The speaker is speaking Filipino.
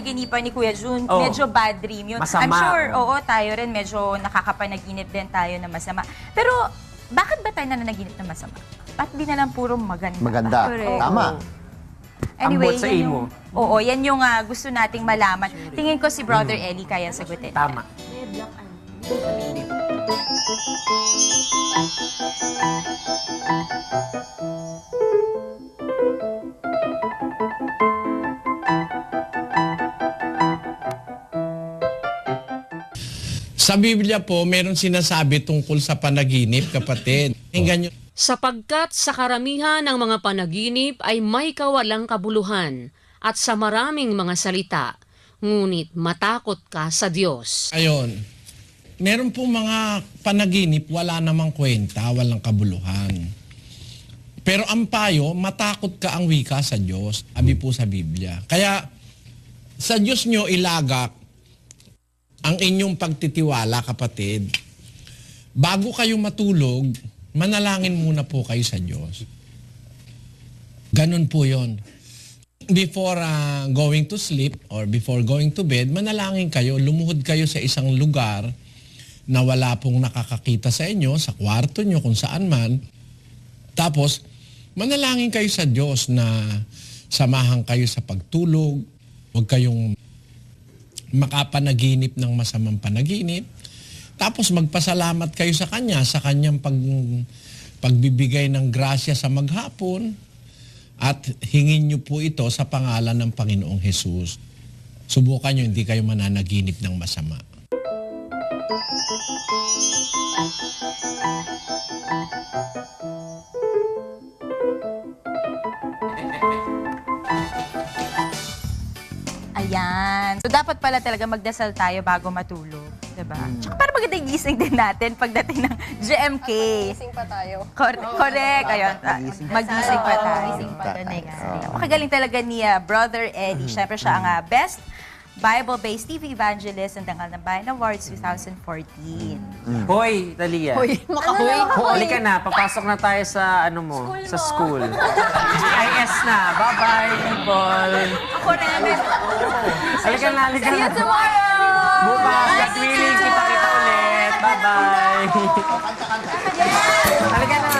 napanaginipan ni Kuya Jun, Oh. medyo bad dream yun. Masama. I'm sure, oo, tayo rin medyo nakakapanaginip din tayo na masama. Pero bakit ba tayo nananaginip na masama? Ba't di na lang puro maganda? Maganda. Correct. Tama. Anyway, Ambot sa yan imo. yung, oo, yan yung gusto nating malaman. Tingin ko si Brother Ellie kaya sagutin. Tama. Sa Biblia po, meron sinasabi tungkol sa panaginip, kapatid. Tingnan nyo. Sapagkat sa karamihan ng mga panaginip ay may kawalang kabuluhan at sa maraming mga salita, ngunit matakot ka sa Diyos. Ayon, meron pong mga panaginip, wala namang kwenta, walang kabuluhan. Pero ang payo, matakot ka ang wika sa Diyos. Abi po sa Biblia. Kaya, sa Diyos nyo ilagak ang inyong pagtitiwala, kapatid. Bago kayo matulog, manalangin muna po kayo sa Diyos. Ganun po yon. Before going to sleep or before going to bed, manalangin kayo, lumuhod kayo sa isang lugar na wala pong nakakakita sa inyo, sa kwarto nyo, kung saan man. Tapos, manalangin kayo sa Diyos na samahan kayo sa pagtulog. Huwag kayong makapanaginip ng masamang panaginip. Tapos magpasalamat kayo sa Kanya, sa Kanyang pagbibigay ng grasya sa maghapon. At hingin nyo po ito sa pangalan ng Panginoong Hesus. Subukan nyo, hindi kayo mananaginip ng masama. Ayan. So, dapat pala talaga magdasal tayo bago matulog. Diba? Tsaka para maganda yung gising din natin pagdating ng GMK. Gising pa tayo. Correct. Ayun. Magising pa tayo. Gising pa the next day. Napakagaling talaga ni Brother Eddie. Siyempre siya ang Best Bible-Based TV Evangelist ng Dangal ng Bayan Awards 2014. Hoy, Talia. Hoy, makahoy. Halika na, papasok na tayo sa ano mo, sa school. GIS na. Bye-bye, people. Ako rin. Halika na, halika See na. you tomorrow! Bukas, God willing, kita-kita ulit. Bye-bye. Halika na.